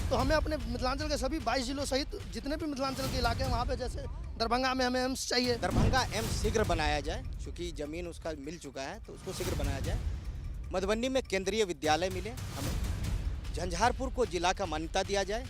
तो हमें अपने मिथिलांचल के सभी 22 जिलों सहित जितने भी मिथिलांचल के इलाके हैं वहाँ पे, जैसे दरभंगा में हमें एम्स चाहिए। दरभंगा एम्स शीघ्र बनाया जाए, क्योंकि ज़मीन उसका मिल चुका है, तो उसको शीघ्र बनाया जाए। मधुबनी में केंद्रीय विद्यालय मिले हमें। झंझारपुर को जिला का मान्यता दिया जाए।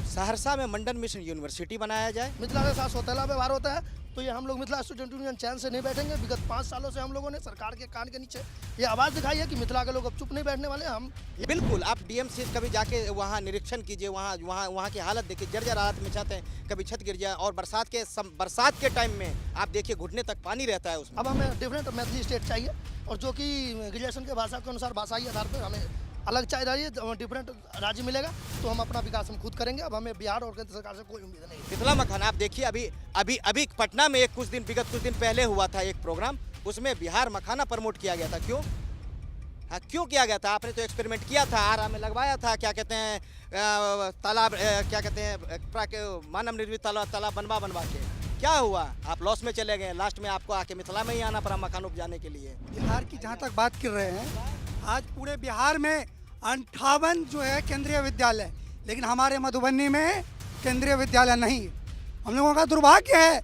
सहरसा में मंडन मिशन यूनिवर्सिटी बनाया जाए। मिथिला के साथ सौतेला व्यवहार होता है, तो ये हम लोग मिथिला स्टूडेंट यूनियन चैन से नहीं बैठेंगे। विगत 5 सालों से हम लोगों ने सरकार के कान के नीचे ये आवाज़ दिखाई है कि मिथिला के लोग अब चुप नहीं बैठने वाले। हम बिल्कुल, आप डीएमसी कभी जाके वहाँ निरीक्षण कीजिए, वहाँ की हालत देखिए, जर्जर हालत में जाते हैं, कभी छत गिर जाए, और बरसात के टाइम में आप देखिए घुटने तक पानी रहता है उसमें। अब हमें डिफरेंट मैथिली स्टेट चाहिए, और जो कि ग्रेजुएशन के भाषा के अनुसार भाषाई आधार पर हमें अलग चाहिए रही है। डिफरेंट राज्य मिलेगा तो हम अपना विकास हम खुद करेंगे। अब हमें बिहार और केंद्र सरकार से कोई उम्मीद नहीं है। मिथिला मखाना आप देखिए, अभी पटना में विगत कुछ दिन पहले हुआ था एक प्रोग्राम, उसमें बिहार मखाना प्रमोट किया गया था। क्यों? हाँ, क्यों किया गया था? आपने तो एक्सपेरिमेंट किया था, आरा में लगवाया था, क्या कहते हैं, तालाब, क्या कहते हैं, मानव निर्मित तालाब बनवा के क्या हुआ? आप लॉस में चले गए। लास्ट में आपको आके मिथिला में ही आना पड़ा मकान उपजाने के लिए। बिहार की जहाँ तक बात कर रहे हैं, आज पूरे बिहार में 58 जो है केंद्रीय विद्यालय, लेकिन हमारे मधुबनी में केंद्रीय विद्यालय नहीं। हम लोगों का दुर्भाग्य है,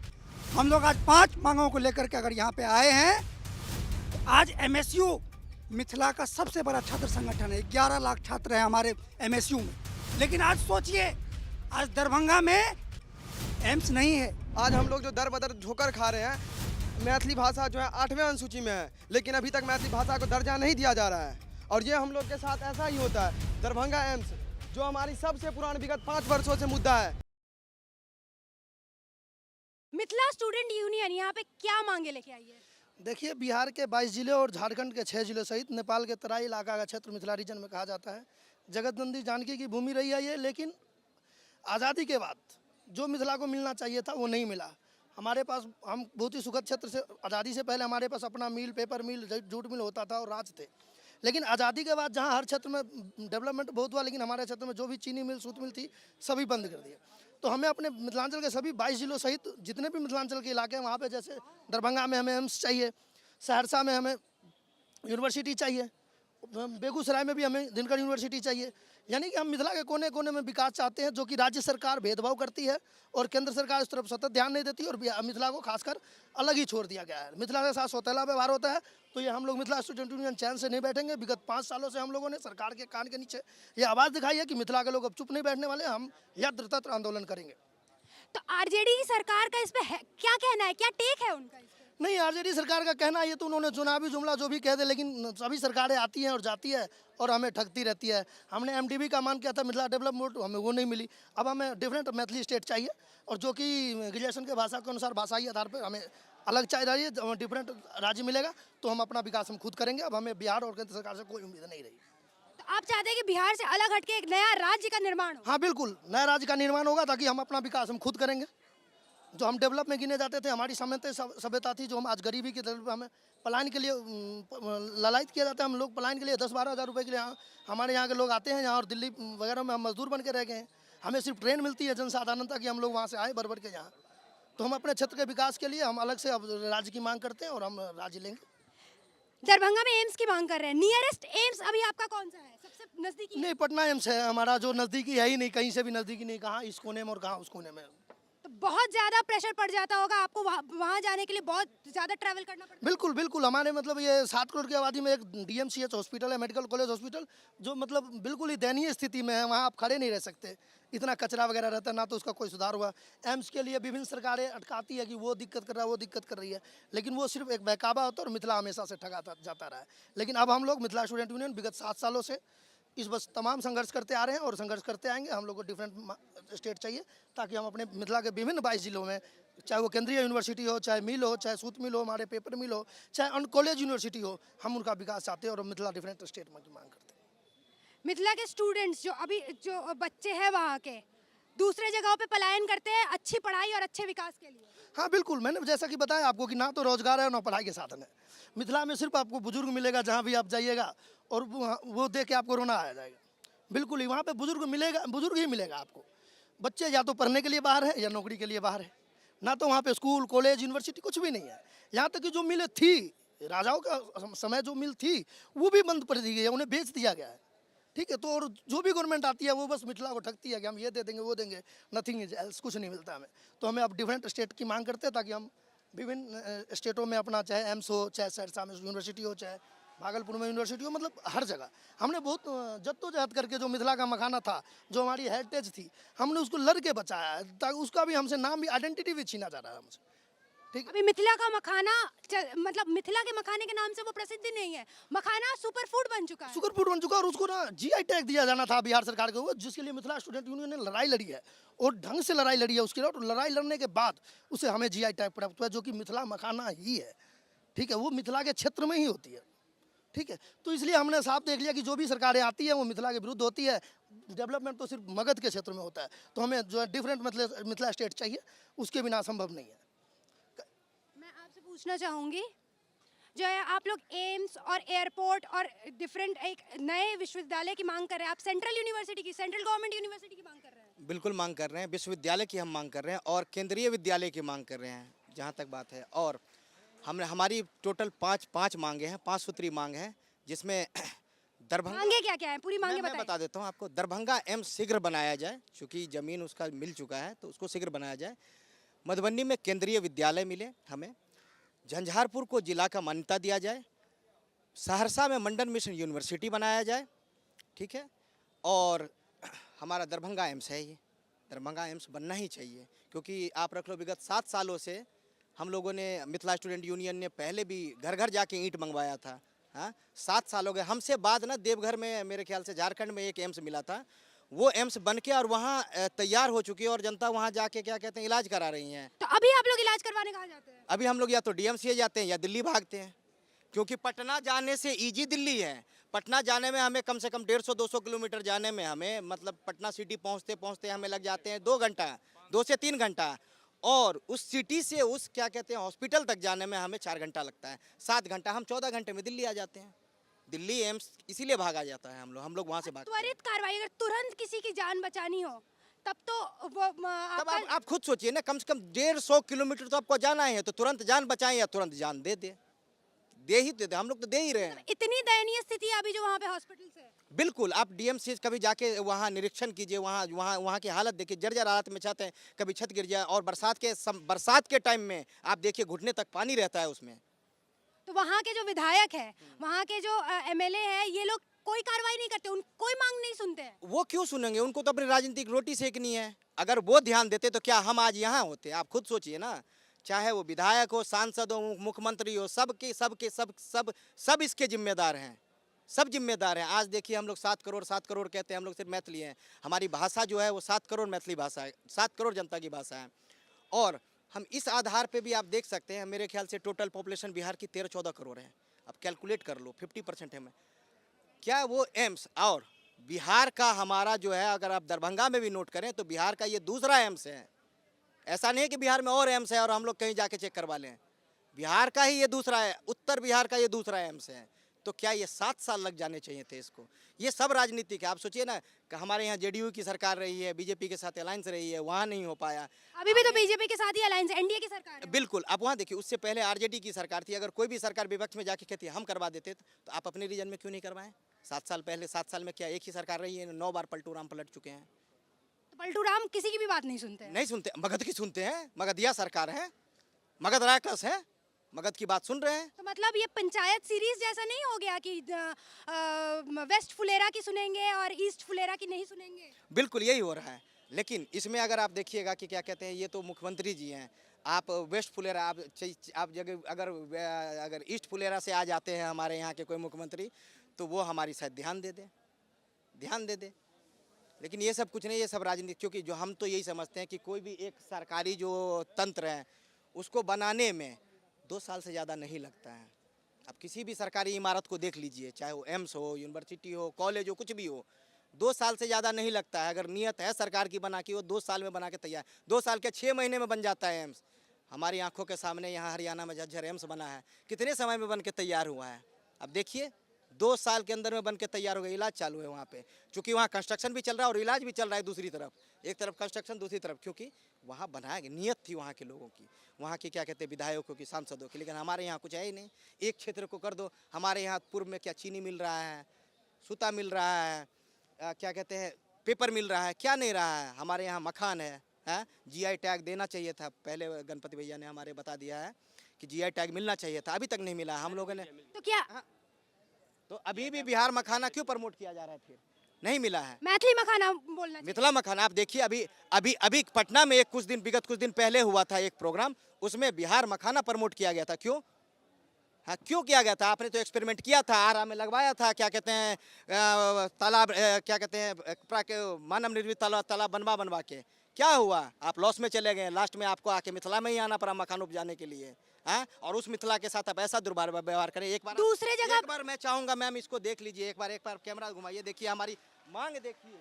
हम लोग आज 5 मांगों को लेकर के अगर यहाँ पे आए हैं, तो आज एमएसयू मिथिला का सबसे बड़ा छात्र संगठन है। 11 लाख छात्र हैं हमारे एमएसयू में, लेकिन आज सोचिए, आज दरभंगा में एम्स नहीं है। आज हम लोग जो दर बदर ठोकर खा रहे हैं, मैथिली भाषा जो है 8वें अनुसूची में है, लेकिन अभी तक मैथिली भाषा को दर्जा नहीं दिया जा रहा है। और ये हम लोग के साथ ऐसा ही होता है। दरभंगा एम्स जो हमारी सबसे पुरानी विगत 5 वर्षों से मुद्दा है। मिथिला स्टूडेंट यूनियन यहाँ पे क्या मांगे लेके आई है? देखिए, बिहार के 22 जिले और झारखंड के 6 जिलों सहित नेपाल के तराई इलाका का क्षेत्र मिथिला रीजन में कहा जाता है। जगतनंदी जानकी की भूमि रही है ये, लेकिन आज़ादी के बाद जो मिथिला को मिलना चाहिए था वो नहीं मिला। हमारे पास, हम बहुत ही सुखद क्षेत्र से, आज़ादी से पहले हमारे पास अपना मिल, पेपर मिल, जूट मिल होता था और राज थे। लेकिन आज़ादी के बाद जहाँ हर क्षेत्र में डेवलपमेंट बहुत हुआ, लेकिन हमारे क्षेत्र में जो भी चीनी मिल, सूत मिल थी, सभी बंद कर दिए। तो हमें अपने मिथिलांचल के सभी 22 जिलों सहित जितने भी मिथिलांचल के इलाके हैं वहाँ पे, जैसे दरभंगा में हमें एम्स चाहिए, सहरसा में हमें यूनिवर्सिटी चाहिए, बेगूसराय में भी हमें दिनकर यूनिवर्सिटी चाहिए। यानी कि हम मिथिला के कोने कोने में विकास चाहते हैं, जो कि राज्य सरकार भेदभाव करती है और केंद्र सरकार इस तरफ सतत ध्यान नहीं देती, और मिथिला को खासकर अलग ही छोड़ दिया गया है। मिथिला के साथ सौतेला व्यवहार होता है, तो ये हम लोग मिथिला स्टूडेंट यूनियन चैन से नहीं बैठेंगे। विगत 5 सालों से हम लोगों ने सरकार के कान के नीचे ये आवाज़ दिखाई है कि मिथिला के लोग अब चुप नहीं बैठने वाले। हम यत्र तत्र आंदोलन करेंगे। तो आरजेडी सरकार का इस पे क्या कहना है, क्या टेक है उनका इस पे? नहीं, आरजेडी सरकार का कहना ये तो उन्होंने चुनावी जुमला जो भी कह दे, लेकिन सभी सरकारें आती हैं और जाती है और हमें ठगती रहती है। हमने एमडीबी का मान किया था, मिथिला डेवलपमेंट, हमें वो नहीं मिली। अब हमें डिफरेंट मैथिली स्टेट चाहिए, और जो कि ग्रेजुएशन के भाषा के अनुसार भाषाई आधार पर हमें अलग चाहिए रही है। डिफरेंट राज्य मिलेगा तो हम अपना विकास हम खुद करेंगे। अब हमें बिहार और केंद्र सरकार से कोई उम्मीद नहीं रही। तो आप चाहते हैं कि बिहार से अलग हटके एक नया राज्य का निर्माण हो? हाँ बिल्कुल, नया राज्य का निर्माण होगा, ताकि हम अपना विकास हम खुद करेंगे। जो हम डेवलप में गिने जाते थे, हमारी सभ्यता थी, जो हम आज गरीबी की तरफ हमें पलायन के लिए ललायित किया जाता है। हम लोग पलायन के लिए 10-12 हज़ार रुपये के लिए हमारे यहाँ के लोग आते हैं यहाँ, और दिल्ली वगैरह में हम मजदूर बन के रह गए हैं। हमें सिर्फ ट्रेन मिलती है जनसाधारणता की, हम लोग वहाँ से आए बढ़ के यहाँ। तो हम अपने क्षेत्र के विकास के लिए हम अलग से अब राज्य की मांग करते हैं, और हम राज्य लेंगे। दरभंगा में एम्स की मांग कर रहे हैं। नियरेस्ट एम्स अभी आपका कौन सा है, सबसे नजदीकी? नहीं, पटना एम्स है हमारा, जो नज़दीकी है ही नहीं, कहीं से भी नज़दीकी नहीं। कहाँ इस कोने में और कहाँ उस कोने में। तो बहुत ज्यादा प्रेशर पड़ जाता होगा आपको, वहाँ जाने के लिए बहुत ज्यादा ट्रैवल करना पड़ता है। बिल्कुल बिल्कुल, हमारे मतलब ये 7 करोड़ की आबादी में एक डीएमसीएच हॉस्पिटल है, मेडिकल कॉलेज हॉस्पिटल, जो मतलब बिल्कुल ही दयनीय स्थिति में है। वहाँ आप खड़े नहीं रह सकते, इतना कचरा वगैरह रहता है, ना तो उसका कोई सुधार हुआ। एम्स के लिए विभिन्न सरकारें अटकाती है कि वो दिक्कत कर रहा है, वो दिक्कत कर रही है, लेकिन वो सिर्फ एक बहकावा होता है, और मिथिला हमेशा से ठगाता जाता रहा है। लेकिन अब हम लोग मिथिला स्टूडेंट यूनियन विगत 7 सालों से इस बस तमाम संघर्ष करते आ रहे हैं और संघर्ष करते आएंगे। हम लोग को डिफरेंट स्टेट चाहिए, ताकि हम अपने मिथिला के विभिन्न 22 जिलों में, चाहे वो केंद्रीय यूनिवर्सिटी हो, चाहे मिल हो, चाहे सूत मिल हो, हमारे पेपर मिल हो, चाहे अन्य कॉलेज यूनिवर्सिटी हो, हम उनका विकास चाहते हैं और मिथिला डिफरेंट स्टेट में की मांग करते हैं। मिथिला के स्टूडेंट्स जो बच्चे हैं वहाँ के दूसरे जगहों पे पलायन करते हैं अच्छी पढ़ाई और अच्छे विकास के लिए। हाँ बिल्कुल, मैंने जैसा कि बताया आपको कि ना तो रोजगार है ना पढ़ाई के साधन है। मिथिला में सिर्फ आपको बुजुर्ग मिलेगा, जहाँ भी आप जाइएगा, और वो देख के आपको रोना आ जाएगा। बिल्कुल ही वहाँ पे बुजुर्ग मिलेगा, बुजुर्ग ही मिलेगा आपको। बच्चे या तो पढ़ने के लिए बाहर है या नौकरी के लिए बाहर है, ना तो वहाँ पे स्कूल, कॉलेज, यूनिवर्सिटी कुछ भी नहीं है। यहाँ तक कि जो मिलें थी, राजाओं का समय जो मिल थी, वो भी बंद कर दी गई है, उन्हें बेच दिया गया है। ठीक है। तो और जो भी गवर्नमेंट आती है वो बस मिथिला को ठगती है कि हम ये दे देंगे वो देंगे, नथिंग इज एल्स, कुछ नहीं मिलता हमें। तो हमें अब डिफरेंट स्टेट की मांग करते हैं ताकि हम विभिन्न स्टेटों में अपना, चाहे एम्स हो, चाहे सहरसा में यूनिवर्सिटी हो, चाहे भागलपुर में यूनिवर्सिटी हो, मतलब हर जगह हमने बहुत जद्दोजहद करके जो मिथिला का मखाना था, जो हमारी हेरिटेज थी, हमने उसको लड़ के बचाया है, ताकि उसका भी हमसे नाम भी, आइडेंटिटी भी छीना जा रहा है हमसे। ठीक। अभी मिथिला का मखाना मतलब मिथिला के मखाने के नाम से वो प्रसिद्ध नहीं है, मखाना सुपर फूड बन चुका है। शुगर फूड बन चुका है और उसको ना जीआई टैग दिया जाना था बिहार सरकार के ऊपर, जिसके लिए मिथिला स्टूडेंट यूनियन ने लड़ाई लड़ी है और ढंग से लड़ाई लड़ी है उसके लिए। और लड़ाई लड़ने के बाद उसे हमें जीआई टैग प्राप्त हुआ है, जो कि मिथिला मखाना ही है। ठीक है, वो मिथिला के क्षेत्र में ही होती है। ठीक है, तो इसलिए हमने साफ देख लिया कि जो भी सरकारें आती है वो मिथिला के विरुद्ध होती है। डेवलपमेंट तो सिर्फ मगध के क्षेत्र में होता है, तो हमें जो है डिफरेंट मिथिला स्टेट चाहिए, उसके बिना संभव नहीं है। मैं आपसे पूछना चाहूंगी, जो है आप लोग एम्स और एयरपोर्ट और डिफरेंट एक नए विश्वविद्यालय की मांग कर रहे हैं, आप सेंट्रल यूनिवर्सिटी की, सेंट्रल गवर्नमेंट यूनिवर्सिटी की मांग कर रहे हैं। बिल्कुल मांग कर रहे हैं, विश्वविद्यालय की हम मांग कर रहे हैं और केंद्रीय विद्यालय की मांग कर रहे हैं जहाँ तक बात है। और हमने हमारी टोटल पाँच मांगे हैं, 5 सूत्री मांग है, जिसमें दरभंगा, मांगे क्या क्या है, पूरी मांगे मैं बताएं। बता देता हूँ आपको। दरभंगा एम्स शीघ्र बनाया जाए, चूँकि ज़मीन उसका मिल चुका है तो उसको शीघ्र बनाया जाए। मधुबनी में केंद्रीय विद्यालय मिले हमें। झंझारपुर को जिला का मान्यता दिया जाए। सहरसा में मंडन मिशन यूनिवर्सिटी बनाया जाए। ठीक है, और हमारा दरभंगा एम्स है, ये दरभंगा एम्स बनना ही चाहिए, क्योंकि आप रख लो विगत 7 सालों से हम लोगों ने, मिथिला स्टूडेंट यूनियन ने पहले भी घर घर जाके ईंट मंगवाया था। हाँ, 7 साल हो गए हमसे बाद ना, देवघर में मेरे ख्याल से झारखंड में एक एम्स मिला था, वो एम्स बन के और वहाँ तैयार हो चुकी है और जनता वहाँ जाके क्या कहते हैं इलाज करा रही हैं। तो अभी आप लोग इलाज करवाने कहाँ जाते हैं? अभी हम लोग या तो डीएमसीए जाते हैं या दिल्ली भागते हैं, क्योंकि पटना जाने से ईजी दिल्ली है। पटना जाने में हमें कम से कम 150-200 किलोमीटर जाने में हमें, मतलब पटना सिटी पहुँचते पहुँचते हमें लग जाते हैं 2 घंटा, 2 से 3 घंटा। और उस सिटी से उस क्या कहते हैं हॉस्पिटल तक जाने में हमें 4 घंटा लगता है, 7 घंटा। हम 14 घंटे में दिल्ली आ जाते हैं। दिल्ली एम्स इसीलिए भागा जाता है, हम लोग वहाँ से भागते हैं। त्वरित कार्रवाई, अगर तुरंत किसी की जान बचानी हो तब तो वो तब आप खुद सोचिए ना, कम से कम 150 किलोमीटर तो आपको जाना है, तो तुरंत जान बचाएं या तुरंत जान दे ही दे। हम लोग तो दे ही रहे हैं। इतनी दयनीय स्थिति है अभी जो वहाँ पे हॉस्पिटल से। बिल्कुल, आप डीएमसी कभी जाके वहाँ निरीक्षण कीजिए, वहाँ की हालत देखिए, जर्जर हालत में चाहते हैं, कभी छत गिर जाए। और बरसात के टाइम में आप देखिए घुटने तक पानी रहता है उसमें। तो वहाँ के जो विधायक है, वहाँ के जो एमएलए है, ये लोग कोई कार्रवाई नहीं करते, कोई मांग नहीं सुनते हैं। वो क्यों सुनेंगे, उनको तो अपनी राजनीतिक रोटी सेकनी है। अगर वो ध्यान देते तो क्या हम आज यहाँ होते? आप खुद सोचिए ना, चाहे वो विधायक हो, सांसद हो, मुख्यमंत्री हो, सब इसके जिम्मेदार हैं, सब जिम्मेदार हैं। आज देखिए हम लोग 7 करोड़ कहते हैं, हम लोग सिर्फ मैथिली हैं। हमारी भाषा जो है वो 7 करोड़ मैथिली भाषा है, 7 करोड़ जनता की भाषा है। और हम इस आधार पे भी आप देख सकते हैं, मेरे ख्याल से टोटल पॉपुलेशन बिहार की 13-14 करोड़ है। अब कैलकुलेट कर लो, 50% है। क्या वो एम्स, और बिहार का हमारा जो है, अगर आप दरभंगा में भी नोट करें तो बिहार का ये दूसरा एम्स है। ऐसा नहीं है कि बिहार में और एम्स है और हम लोग कहीं जाके चेक करवा लें। बिहार का ही ये दूसरा है, उत्तर बिहार का ये दूसरा एम्स है। तो क्या ये 7 साल लग जाने चाहिए थे इसको? ये सब राजनीतिक है। आप सोचिए ना कि हमारे यहाँ जेडीयू की सरकार रही है, बीजेपी के साथ अलायंस रही है, वहाँ नहीं हो पाया। अभी भी तो बीजेपी के साथ ही अलायंस, एनडीए की सरकार है। बिल्कुल, आप वहाँ देखिए, उससे पहले आरजेडी की सरकार थी। अगर कोई भी सरकार विपक्ष में जाके कहती है हम करवा देते, तो आप अपने रीजन में क्यों नहीं करवाएं? 7 साल पहले, 7 साल में क्या एक ही सरकार रही है? 9 बार पलटू राम पलट चुके हैं। तो पलटू राम किसी की भी बात नहीं सुनते हैं। नहीं सुनते, मगध की सुनते हैं। मगधिया सरकार है, मगध राक्षस है, मगध की बात सुन रहे हैं। तो मतलब ये पंचायत सीरीज जैसा नहीं हो गया कि वेस्ट फुलेरा की सुनेंगे और ईस्ट फुलेरा की नहीं सुनेंगे? बिल्कुल यही हो रहा है। लेकिन इसमें अगर आप देखिएगा कि क्या कहते हैं, ये तो मुख्यमंत्री जी हैं। आप वेस्ट फुलेरा, आप जगह अगर ईस्ट फुलेरा से आ जाते हैं हमारे यहाँ के कोई मुख्यमंत्री, तो वो हमारी शायद ध्यान दे दे। लेकिन ये सब कुछ नहीं, ये सब राजनीति। क्योंकि जो हम तो यही समझते हैं कि कोई भी एक सरकारी जो तंत्र है उसको बनाने में 2 साल से ज़्यादा नहीं लगता है। अब किसी भी सरकारी इमारत को देख लीजिए, चाहे वो एम्स हो, यूनिवर्सिटी हो, कॉलेज हो, कुछ भी हो, 2 साल से ज़्यादा नहीं लगता है। अगर नियत है सरकार की बना के, वो 2 साल में बना के तैयार, 2 साल के 6 महीने में बन जाता है एम्स। हमारी आंखों के सामने यहाँ हरियाणा में झज्जर एम्स बना है, कितने समय में बन के तैयार हुआ है। अब देखिए 2 साल के अंदर में बन के तैयार हो गया, इलाज चालू है वहाँ पे। क्योंकि वहाँ कंस्ट्रक्शन भी चल रहा है और इलाज भी चल रहा है दूसरी तरफ, एक तरफ कंस्ट्रक्शन दूसरी तरफ, क्योंकि वहाँ बनाया गया, नियत थी वहाँ के लोगों की, वहाँ की क्या कहते हैं विधायकों की, सांसदों की। लेकिन हमारे यहाँ कुछ है ही नहीं। एक क्षेत्र को कर दो। हमारे यहाँ पूर्व में क्या चीनी मिल रहा है, सूता मिल रहा है, क्या कहते हैं पेपर मिल रहा है, क्या नहीं रहा है। हमारे यहाँ मखान है, जीआई टैग देना चाहिए था। पहले गणपति भैया ने हमारे बता दिया है कि जीआई टैग मिलना चाहिए था, अभी तक नहीं मिला। हम लोगों ने तो क्या तो अभी भी बिहार मखाना क्यों प्रमोट किया जा रहा है, फिर नहीं मिला है। मैथिली मखाना बोलना चाहिए। मिथिला मखाना आप देखिए, अभी पटना में विगत कुछ दिन पहले हुआ था एक प्रोग्राम, उसमें बिहार मखाना प्रमोट किया गया था। क्यों? हाँ, क्यों किया गया था? आपने तो एक्सपेरिमेंट किया था, आरा में लगवाया था, क्या कहते हैं तालाब, क्या कहते हैं मानव निर्मित तालाब बनवा के क्या हुआ? आप लॉस में चले गए। लास्ट में आपको आके मिथिला में ही आना पड़ा मखान उपजाने के लिए। हाँ, और उस मिथिला के साथ आप ऐसा दुर्व्यवहार करें। एक बार दूसरे जगह एक बार मैं चाहूंगा मैम इसको देख लीजिए, एक बार कैमरा घुमाइए, देखिए हमारी मांग देखिए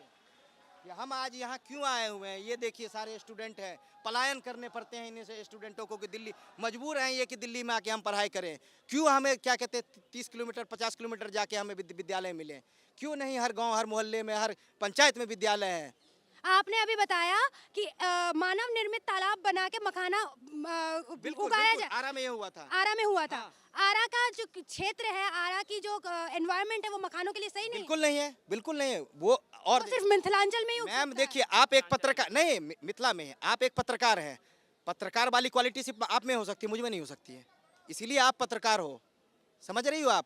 कि हम आज यहाँ क्यों आए हुए हैं। ये देखिए सारे स्टूडेंट हैं, पलायन करने पड़ते हैं इन स्टूडेंटों को कि दिल्ली मजबूर हैं ये कि दिल्ली में आके हम पढ़ाई करें। क्यों हमें क्या कहते हैं 30 किलोमीटर 50 किलोमीटर जाके हमें विद्यालय मिले? क्यों नहीं हर गांव हर मोहल्ले में हर पंचायत में विद्यालय है? आपने अभी बताया कि मानव निर्मित तालाब बना के मखाना उगाया जाए। आरा में ये हुआ था। आरा में हुआ था। आरा का जो क्षेत्र है, आरा की जो एनवायरनमेंट है वो मखानों के लिए सही नहीं है। बिल्कुल नहीं है, बिल्कुल नहीं है वो। और सिर्फ मिथिलांचल में ही उग मैम सकता है। देखिए, आप एक पत्रकार नहीं, मिथिला में है, आप एक पत्रकार हैं। पत्रकार वाली क्वालिटी सिर्फ आप में हो सकती है, मुझ में नहीं हो सकती है। इसीलिए आप पत्रकार हो, समझ रही हो आप?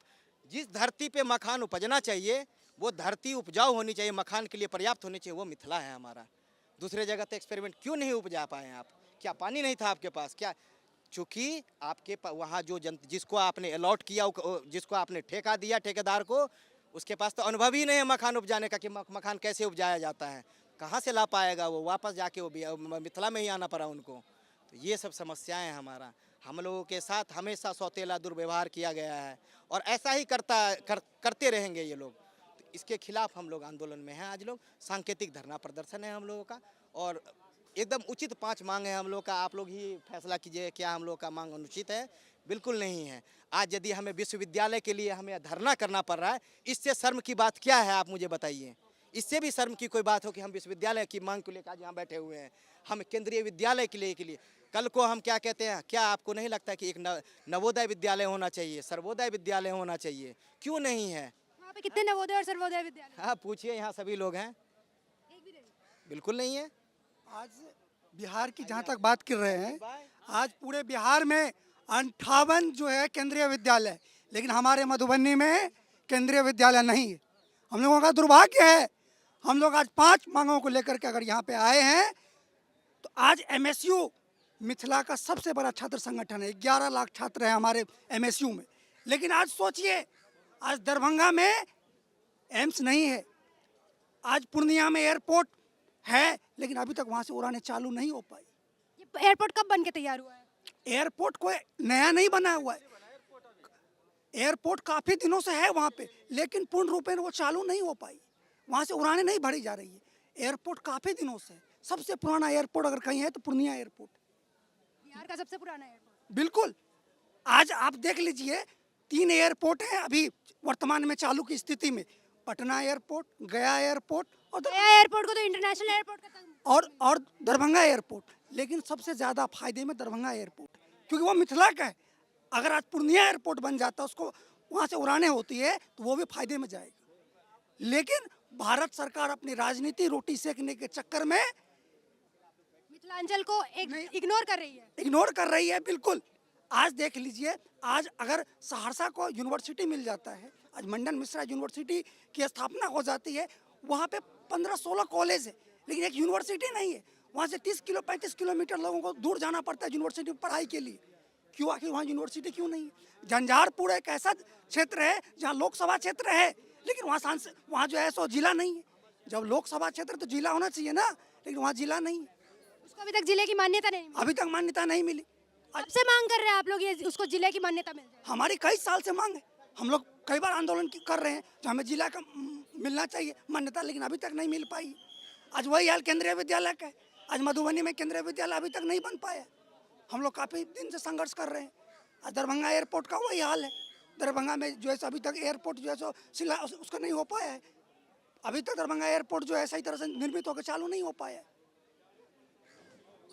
जिस धरती पे मखान उपजना चाहिए वो धरती उपजाऊ होनी चाहिए, मखान के लिए पर्याप्त होनी चाहिए, वो मिथिला है हमारा। दूसरे जगह तो एक्सपेरिमेंट क्यों नहीं उपजा पाए आप? क्या पानी नहीं था आपके पास? क्या चूंकि आपके वहाँ जो जिसको आपने अलॉट किया, जिसको आपने ठेका दिया ठेकेदार को, उसके पास तो अनुभव ही नहीं है मखान उपजाने का कि मखान कैसे उपजाया जाता है। कहाँ से ला पाएगा वो? वापस जाके वो मिथिला में ही आना पड़ा उनको। तो ये सब समस्याएं हैं हमारा। हम लोगों के साथ हमेशा सौतेला दुर्व्यवहार किया गया है और ऐसा ही करते रहेंगे ये लोग। तो इसके खिलाफ हम लोग आंदोलन में हैं। आज लोग सांकेतिक धरना प्रदर्शन है हम लोगों का और एकदम उचित 5 मांग है हम लोग का। आप लोग ही फैसला कीजिए क्या हम लोग का मांग अनुचित है? बिल्कुल नहीं है। आज यदि हमें विश्वविद्यालय के लिए हमें धरना करना पड़ रहा है, इससे शर्म की बात क्या है? आप मुझे बताइए। इससे भी शर्म की कोई बात हो कि हम विश्वविद्यालय की मांग को लेकर आज यहाँ बैठे हुए हैं। हम केंद्रीय विद्यालय के लिए कल को हम क्या कहते हैं, क्या आपको नहीं लगता कि एक नवोदय विद्यालय होना चाहिए, सर्वोदय विद्यालय होना चाहिए? क्यों नहीं है? वहाँ पे कितने नवोदय और सर्वोदय विद्यालय? हाँ पूछिए, यहाँ सभी लोग हैं। एक भी नहीं। बिल्कुल नहीं है। आज बिहार की जहाँ तक बात कर रहे हैं, आज पूरे बिहार में 58 जो है केंद्रीय विद्यालय, लेकिन हमारे मधुबनी में केंद्रीय विद्यालय नहीं है। हम लोगों का दुर्भाग्य है। हम लोग आज 5 मांगों को लेकर के अगर यहाँ पे आए हैं, तो आज एमएसयू मिथिला का सबसे बड़ा छात्र संगठन है। 11 लाख छात्र हैं हमारे एमएसयू में। लेकिन आज सोचिए, आज दरभंगा में एम्स नहीं है, आज पूर्णिया में एयरपोर्ट है, लेकिन अभी तक वहाँ से उड़ानें चालू नहीं हो पाई। ये एयरपोर्ट कब बन के तैयार हुआ है? एयरपोर्ट कोई नया नहीं बना हुआ है। एयरपोर्ट काफ़ी दिनों से है वहाँ पे, लेकिन पूर्ण रूप में वो चालू नहीं हो पाई। वहाँ से उड़ानें नहीं भरी जा रही है। एयरपोर्ट काफ़ी दिनों से, सबसे पुराना एयरपोर्ट अगर कहीं है तो पूर्णिया एयरपोर्ट। बिहार का सबसे पुराना एयरपोर्ट। बिल्कुल। आज आप देख लीजिए, 3 एयरपोर्ट हैं अभी वर्तमान में चालू की स्थिति में। पटना एयरपोर्ट, गया एयरपोर्ट और एयरपोर्ट को तो इंटरनेशनल एयरपोर्ट का और दरभंगा एयरपोर्ट। लेकिन सबसे ज़्यादा फायदे में दरभंगा एयरपोर्ट, क्योंकि वो मिथिला का है। अगर आज पूर्णिया एयरपोर्ट बन जाता, उसको वहाँ से उड़ानें होती है, तो वो भी फायदे में जाएगा। लेकिन भारत सरकार अपनी राजनीति रोटी सेकने के चक्कर में मिथिलांचल को इग्नोर कर रही है। इग्नोर कर रही है। बिल्कुल। आज देख लीजिए, आज अगर सहरसा को यूनिवर्सिटी मिल जाता है, आज मंडन मिश्रा यूनिवर्सिटी की स्थापना हो जाती है, वहाँ पे 15-16 कॉलेज है, लेकिन एक यूनिवर्सिटी नहीं है। वहाँ से 35 किलोमीटर लोगों को दूर जाना पड़ता है यूनिवर्सिटी में पढ़ाई के लिए। क्यों? आखिर वहाँ यूनिवर्सिटी क्यों नहीं है? झंझारपुर एक ऐसा क्षेत्र है जहाँ लोकसभा क्षेत्र है, लेकिन वहाँ जो है सो जिला नहीं है। जब लोकसभा क्षेत्र तो जिला होना चाहिए ना, लेकिन वहाँ जिला नहीं है। उसको अभी तक जिले की मान्यता नहीं मिली। अभी तक मान्यता नहीं मिली। कब से मांग कर रहे हैं आप लोग ये उसको जिले की मान्यता मिल जाए? हमारी कई साल से मांग है। हम लोग कई बार आंदोलन कर रहे हैं जो हमें जिला का मिलना चाहिए मान्यता, लेकिन अभी तक नहीं मिल पाई। आज वही हाल केंद्रीय विद्यालय का है। आज मधुबनी में केंद्रीय विद्यालय अभी तक नहीं बन पाया। हम लोग काफ़ी दिन से संघर्ष कर रहे हैं। आज दरभंगा एयरपोर्ट का वही हाल है। दरभंगा में जो है अभी तक एयरपोर्ट जो है सो सिला उसका नहीं हो पाया है। अभी तक दरभंगा एयरपोर्ट जो है सही तरह से निर्मित होकर चालू नहीं हो पाया है।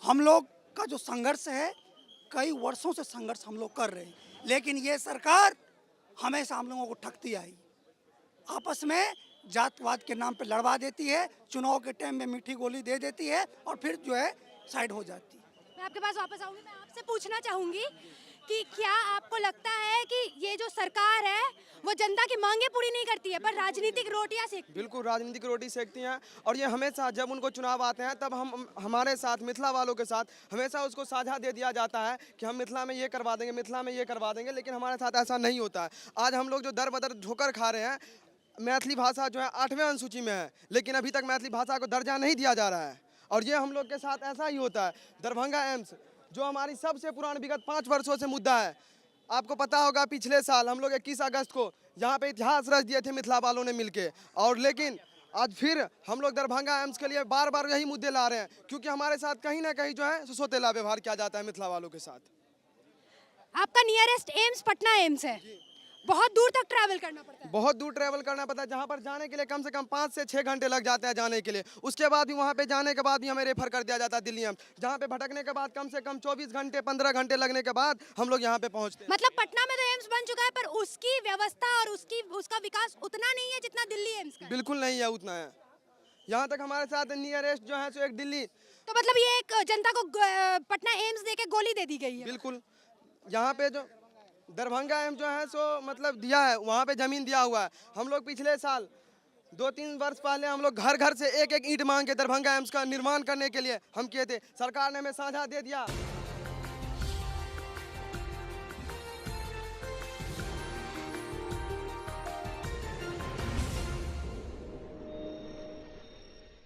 हम लोग का जो संघर्ष है, कई वर्षों से संघर्ष हम लोग कर रहे हैं, लेकिन ये सरकार हमेशा हम लोगों को ठगती आई। आपस में जातवाद के नाम पे लड़वा देती है, चुनाव के टाइम में मीठी गोली दे देती है और फिर जो है साइड हो जाती है। मैं आपके पास वापस आऊंगी। मैं आपसे पूछना चाहूंगी कि क्या आपको लगता है कि ये जो सरकार है वो जनता की मांगे पूरी नहीं करती है पर राजनीतिक रोटियां सेकती है? बिल्कुल राजनीतिक रोटी सेकती हैं और ये हमेशा जब उनको चुनाव आते हैं तब हम हमारे साथ मिथिला वालों के साथ हमेशा उसको साझा दे दिया जाता है कि हम मिथिला में ये करवा देंगे, मिथिला में ये करवा देंगे, लेकिन हमारे साथ ऐसा नहीं होता है। आज हम लोग जो दर बदर ठोकर खा रहे हैं, मैथिली भाषा जो है 8वें अनुसूची में है, लेकिन अभी तक मैथिली भाषा को दर्जा नहीं दिया जा रहा है और ये हम लोग के साथ ऐसा ही होता है। दरभंगा एम्स जो हमारी सबसे पुरानी विगत 5 वर्षों से मुद्दा है, आपको पता होगा पिछले साल हम लोग 21 अगस्त को यहाँ पे इतिहास रच दिए थे मिथिला वालों ने मिलके, और लेकिन आज फिर हम लोग दरभंगा एम्स के लिए बार बार यही मुद्दे ला रहे हैं क्योंकि हमारे साथ कहीं ना कहीं जो है सौतेला व्यवहार किया जाता है मिथिला वालों के साथ। आपका नियरेस्ट एम्स पटना एम्स है, बहुत दूर तक ट्रैवल करना पड़ता है। बहुत दूर ट्रैवल करना पड़ता है, जहाँ पर जाने के लिए कम से कम 5 से 6 घंटे लग जाते हैं जाने के लिए। उसके बाद भी वहाँ पे जाने के बाद भी हमें रेफर कर दिया जाता है दिल्ली एम्स, जहाँ पे भटकने के बाद कम से कम 24 घंटे 15 घंटे लगने के बाद हम लोग यहाँ पे पहुँचते हैं। मतलब पटना में तो एम्स बन चुका है पर उसकी व्यवस्था और उसका विकास उतना नहीं है जितना दिल्ली एम्स का है। बिल्कुल नहीं है, उतना है। यहाँ तक हमारे साथ नियरेस्ट जो है सो एक दिल्ली। तो मतलब ये एक जनता को पटना एम्स देके गोली दे दी गई है। बिल्कुल, यहाँ पे जो दरभंगा एम्स जो है सो मतलब दिया है, वहाँ पे जमीन दिया हुआ है। हम लोग पिछले साल 2-3 वर्ष पहले हम लोग घर घर से एक एक ईंट मांग के दरभंगा एम्स का निर्माण करने के लिए हम किए थे, सरकार ने हमें साझा दे दिया।